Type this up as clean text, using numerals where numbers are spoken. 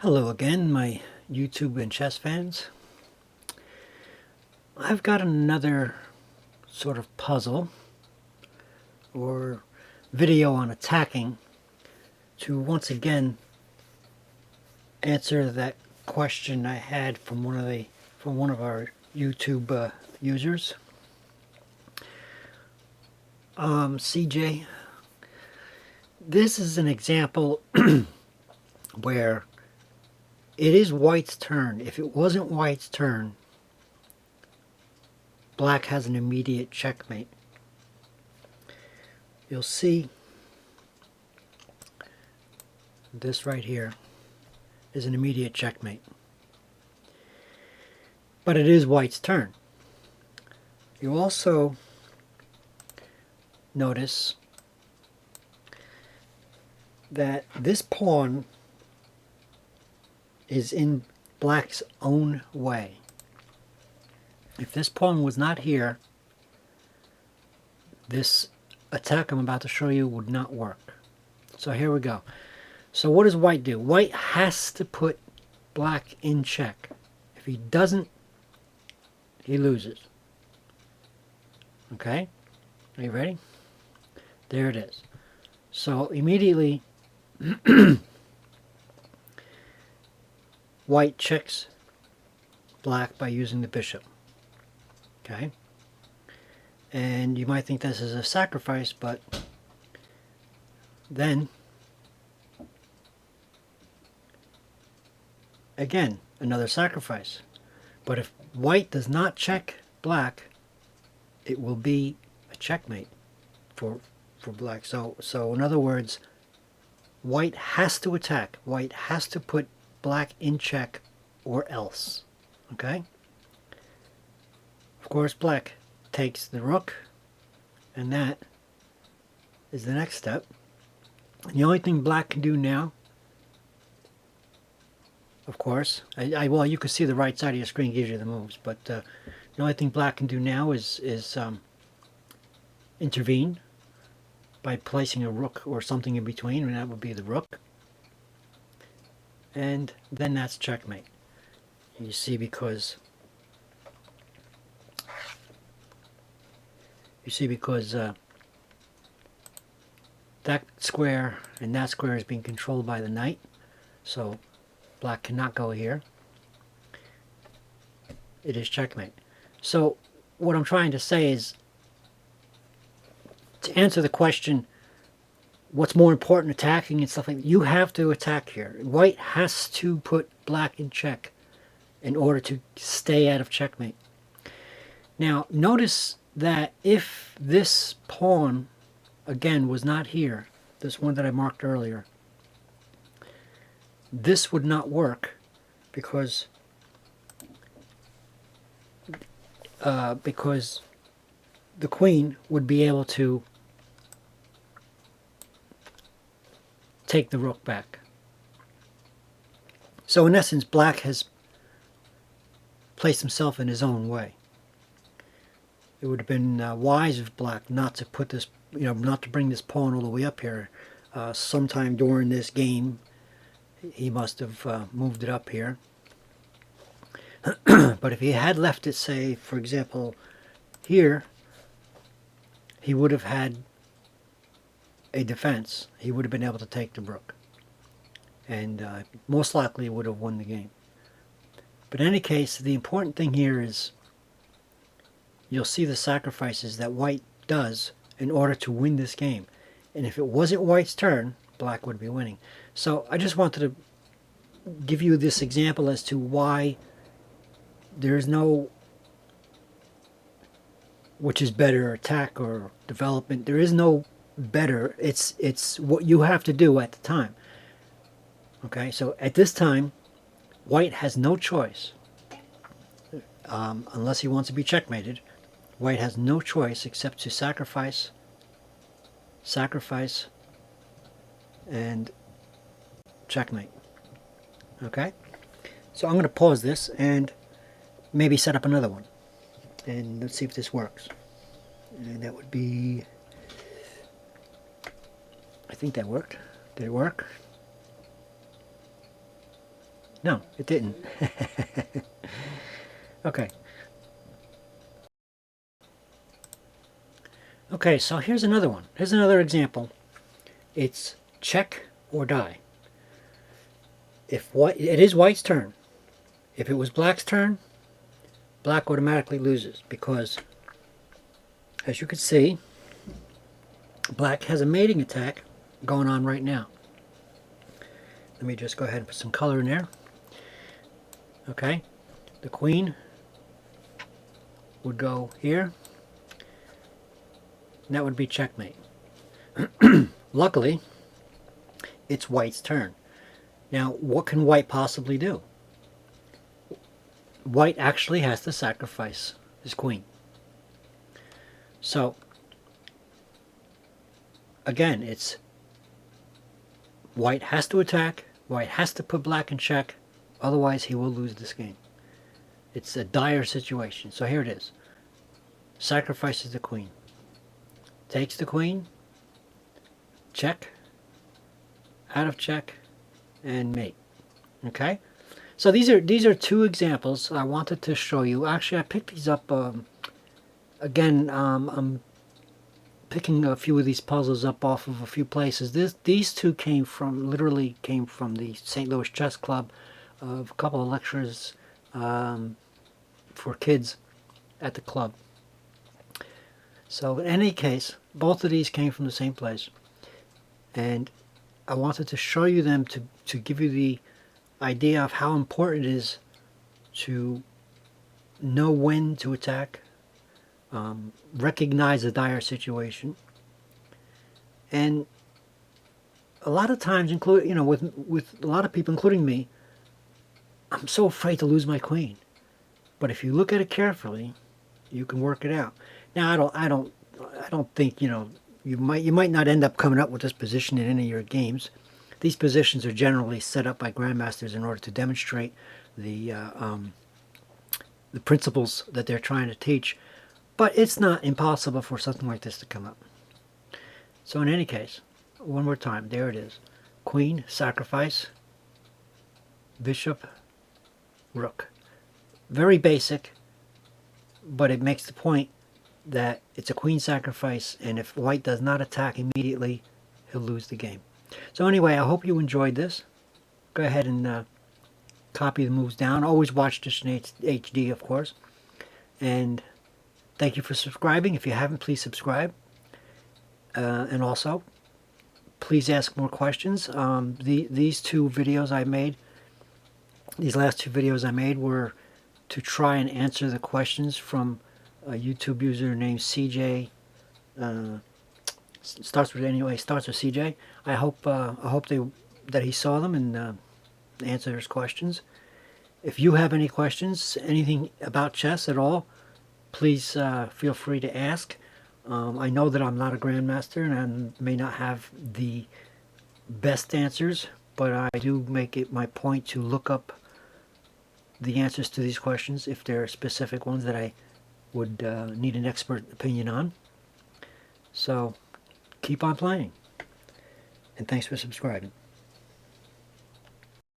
Hello again, my YouTube and chess fans. I've got another sort of puzzle or video on attacking to once again answer that question I had from one of our YouTube users. CJ, this is an example where it is white's turn. If it wasn't white's turn, black has an immediate checkmate. You'll see this right here is an immediate checkmate. But it is white's turn. You also notice that this pawn is in black's own way. If this pawn was not here, this attack I'm about to show you would not work. So here we go. So what does white do? White has to put black in check. If he doesn't, he loses. Okay? Are you ready? There it is. So immediately white checks black by using the bishop. Okay? And you might think this is a sacrifice, but then again, another sacrifice. But if white does not check black, it will be a checkmate for black. So in other words, white has to attack. White has to put black in check or else. Okay? Of course, black takes the rook, and that is the next step. And the only thing black can do now, of course, well, you can see the right side of your screen gives you the moves, but the only thing black can do now is intervene by placing a rook or something in between, and that would be the rook. And then that's checkmate. You see, because that square and that square is being controlled by the knight, so black cannot go here. It is checkmate. So what I'm trying to say is, to answer the question, what's more important, attacking and stuff like that, you have to attack here. White has to put black in check in order to stay out of checkmate. Now, notice that if this pawn, again, was not here, this one that I marked earlier, this would not work because the queen would be able to take the rook back. So in essence, black has placed himself in his own way. It would have been wise of black not to put this, not to bring this pawn all the way up here. Sometime during this game, he must have moved it up here. But if he had left it, say, for example, here, he would have had a defense. He would have been able to take the rook. And most likely would have won the game. But in any case, the important thing here is you'll see the sacrifices that white does in order to win this game. And if it wasn't white's turn, black would be winning. So I just wanted to give you this example as to why there's no which is better, attack or development. There is no better. It's what you have to do at the time. Okay, so at this time, white has no choice, unless he wants to be checkmated. White has no choice except to sacrifice, and checkmate. Okay, so I'm going to pause this and maybe set up another one, and let's see if this works. And that would be, I think that worked. Did it work? No, it didn't. Okay. Okay, so here's another one. Here's another example. It's check or die. If white, it is white's turn. If it was black's turn, black automatically loses because, as you can see, black has a mating attack going on right now. Let me just go ahead and put some color in there. Okay, the queen would go here, and that would be checkmate. Luckily, it's white's turn. Now, what can white possibly do? White actually has to sacrifice his queen. So, again, it's white has to attack, white has to put black in check, otherwise he will lose this game. It's a dire situation. So here it is. Sacrifices the queen. Takes the queen, check, out of check, and mate. Okay? So these are two examples I wanted to show you. Actually, I picked these up, again, I'm picking a few of these puzzles up off of a few places. These two literally came from the St. Louis Chess Club, of a couple of lectures for kids at the club. So in any case, both of these came from the same place. And I wanted to show you them to give you the idea of how important it is to know when to attack, recognize a dire situation, and a lot of times, with a lot of people, including me, I'm so afraid to lose my queen. But if you look at it carefully, you can work it out. Now, I don't think you might not end up coming up with this position in any of your games. These positions are generally set up by grandmasters in order to demonstrate the principles that they're trying to teach. But it's not impossible for something like this to come up. So in any case, one more time, there it is. Queen, sacrifice, bishop, rook. Very basic, but it makes the point that it's a queen sacrifice, and if white does not attack immediately, he'll lose the game. So anyway, I hope you enjoyed this. Go ahead and copy the moves down. Always watch this in HD, of course. And thank you for subscribing. If you haven't, please subscribe. And also, please ask more questions. These two videos I made, these last two videos I made were to try and answer the questions from a YouTube user named CJ. Starts with CJ. I hope that he saw them and answered his questions. If you have any questions, anything about chess at all, please feel free to ask. I know that I'm not a grandmaster and I may not have the best answers, but I do make it my point to look up the answers to these questions if there are specific ones that I would need an expert opinion on. So keep on playing, and thanks for subscribing.